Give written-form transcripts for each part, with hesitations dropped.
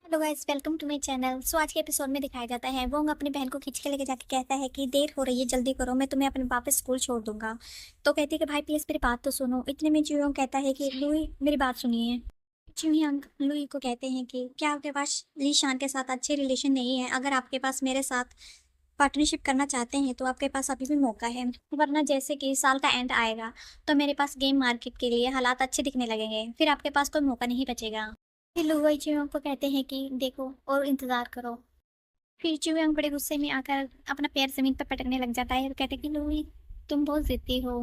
Hello guys, welcome to my channel. So आज के episode में दिखाया जाता है वो अपनी बहन को खींच के लेके जाके कहता है कि देर हो रही है, जल्दी करो, मैं तुम्हें अपने वापस स्कूल छोड़ दूंगा। तो कहती है कि भाई प्लीज मेरी बात तो सुनो। इतने में जियोंग कहता है कि लुई मेरी बात सुनिए। जियोंग लुई को कहते हैं कि क्या आपके पास लीशान के साथ अच्छे रिलेशन नहीं है? अगर आपके पास मेरे साथ पार्टनरशिप करना चाहते हैं तो आपके पास अभी भी मौका है, वरना जैसे कि साल का एंड आएगा तो मेरे पास गेम मार्केट के लिए हालात अच्छे दिखने लगेंगे, फिर आपके पास कोई मौका नहीं बचेगा। फिर लुई चियोंग को कहते हैं कि देखो और इंतजार करो। फिर चियोंग बड़े गुस्से में आकर अपना पैर जमीन पर पटकने लग जाता है और कहते हैं कि लुई तुम बहुत जिद्दी हो।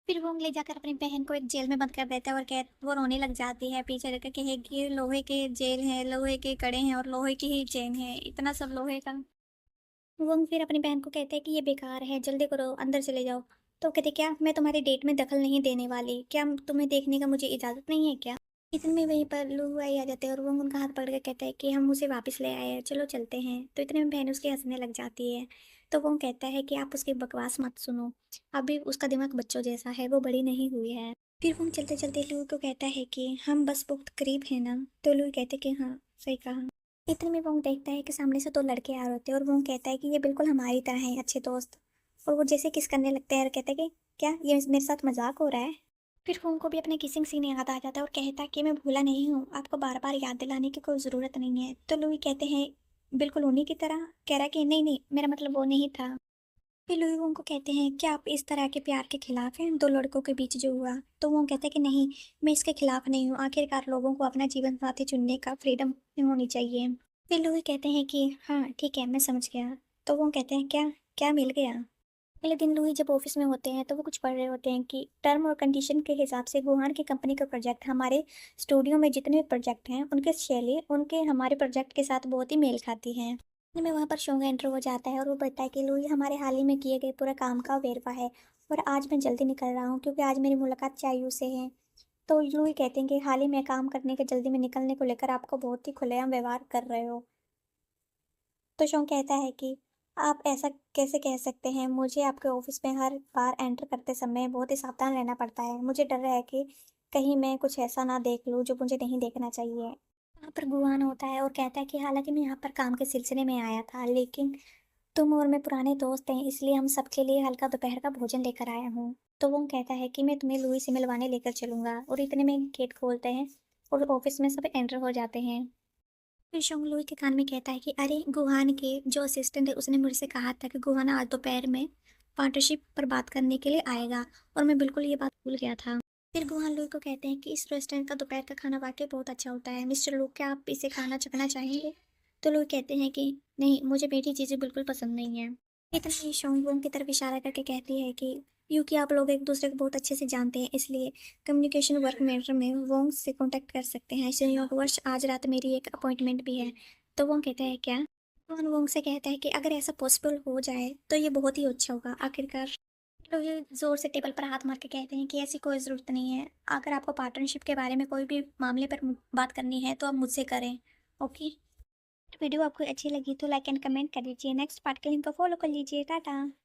फिर वो ले जाकर अपनी बहन को एक जेल में बंद कर देता है और वो रोने लग जाती है पीछे रह के कि लोहे के जेल है, लोहे के कड़े हैं और लोहे की ही चेन है, इतना सब लोहे का। वो फिर अपनी बहन को कहते हैं कि ये बेकार है, जल्दी करो, अंदर चले जाओ। तो कहते क्या मैं तुम्हारी डेट में दखल नहीं देने वाली, क्या तुम्हें देखने का मुझे इजाज़त नहीं है क्या? इतने में वहीं पर लू आई आ जाते हैं और वो उनका हाथ पकड़ के कहता है कि हम उसे वापस ले आए हैं, चलो चलते हैं। तो इतने में बहन उसके हंसने लग जाती है। तो वो कहता है कि आप उसकी बकवास मत सुनो, अभी उसका दिमाग बच्चों जैसा है, वो बड़ी नहीं हुई है। फिर वो चलते चलते लू को कहता है कि हम बस बहुत करीब है ना? तो लू कहते कि हाँ, सही कहा। इतने में वो देखता है कि सामने से दो लड़के आ रहे होते हैं और वो कहता है कि ये बिल्कुल हमारी तरह है, अच्छे दोस्त। और वो जैसे किस करने लगते हैं और कहता है कि क्या ये मेरे साथ मजाक हो रहा है? फिर वो उनको भी अपने किसिंग सीन याद आ जाता है और कहता है कि मैं भूला नहीं हूँ, आपको बार बार याद दिलाने की कोई ज़रूरत नहीं है। तो लुई कहते हैं बिल्कुल उन्हीं की तरह, कह रहा है कि नहीं नहीं, मेरा मतलब वो नहीं था। फिर लुई उनको कहते हैं क्या आप इस तरह के प्यार के खिलाफ हैं, दो लड़कों के बीच जो हुआ? तो वो कहते हैं कि नहीं, मैं इसके खिलाफ नहीं हूँ, आखिरकार लोगों को अपना जीवन साथी चुनने का फ्रीडम होनी चाहिए। फिर लोग कहते हैं कि हाँ ठीक है, मैं समझ गया। तो वो कहते हैं क्या, क्या मिल गया? अगले दिन लुई जब ऑफिस में होते हैं तो वो कुछ पढ़ रहे होते हैं कि टर्म और कंडीशन के हिसाब से गुहान की कंपनी का प्रोजेक्ट हमारे स्टूडियो में जितने भी प्रोजेक्ट हैं उनके शैली उनके हमारे प्रोजेक्ट के साथ बहुत ही मेल खाती है। में वहाँ पर शोंगा एंटर हो जाता है और वो बताता है कि लुई हमारे हाल ही में किए गए पूरे काम का वेरवा है और आज मैं जल्दी निकल रहा हूँ क्योंकि आज मेरी मुलाकात चायू से है। तो लुई कहते हैं कि हाल ही में काम करने के जल्दी में निकलने को लेकर आपको बहुत ही खुलेआम व्यवहार कर रहे हो। तो शोंग कहता है कि आप ऐसा कैसे कह सकते हैं, मुझे आपके ऑफिस में हर बार एंटर करते समय बहुत ही सावधान रहना पड़ता है, मुझे डर है कि कहीं मैं कुछ ऐसा ना देख लूँ जो मुझे नहीं देखना चाहिए। वहाँ पर गुआन होता है और कहता है कि हालांकि मैं यहाँ पर काम के सिलसिले में आया था, लेकिन तुम और मैं पुराने दोस्त हैं, इसलिए हम सबके लिए हल्का दोपहर का भोजन लेकर आया हूँ। तो वो कहता है कि मैं तुम्हें लुई से मिलवाने लेकर चलूंगा और इतने में गेट खोलते हैं और ऑफिस में सब एंटर हो जाते हैं। फिर शोंगलुई के कान में कहता है कि अरे गुहान के जो असिस्टेंट है उसने मुझसे कहा था कि गुहान आज दोपहर में पार्टनरशिप पर बात करने के लिए आएगा और मैं बिल्कुल ये बात भूल गया था। फिर गुहान लुई को कहते हैं कि इस रेस्टोरेंट का दोपहर का खाना वाकई बहुत अच्छा होता है, मिस्टर लू क्या आप इसे खाना चखना चाहेंगे? तो लुई कहते हैं कि नहीं, मुझे मीठी चीज़ें बिल्कुल पसंद नहीं है। इतना ही शोंग की तरफ इशारा करके कहती है कि क्योंकि आप लोग एक दूसरे को बहुत अच्छे से जानते हैं, इसलिए कम्युनिकेशन वर्क मैटर में वोंग से कांटेक्ट कर सकते हैं। संयोगवश आज रात मेरी एक अपॉइंटमेंट भी है। तो वो कहता है क्या? वोन वोंग से कहता है कि अगर ऐसा पॉसिबल हो जाए तो ये बहुत ही अच्छा होगा। आखिरकार लोग ये जोर से टेबल पर हाथ मार के कहते हैं कि ऐसी कोई ज़रूरत नहीं है, अगर आपको पार्टनरशिप के बारे में कोई भी मामले पर बात करनी है तो आप मुझसे करें। ओके। वीडियो आपको अच्छी लगी तो लाइक एंड कमेंट कर दीजिए, नेक्स्ट पार्ट के लिंक को फॉलो कर लीजिए। टाटा।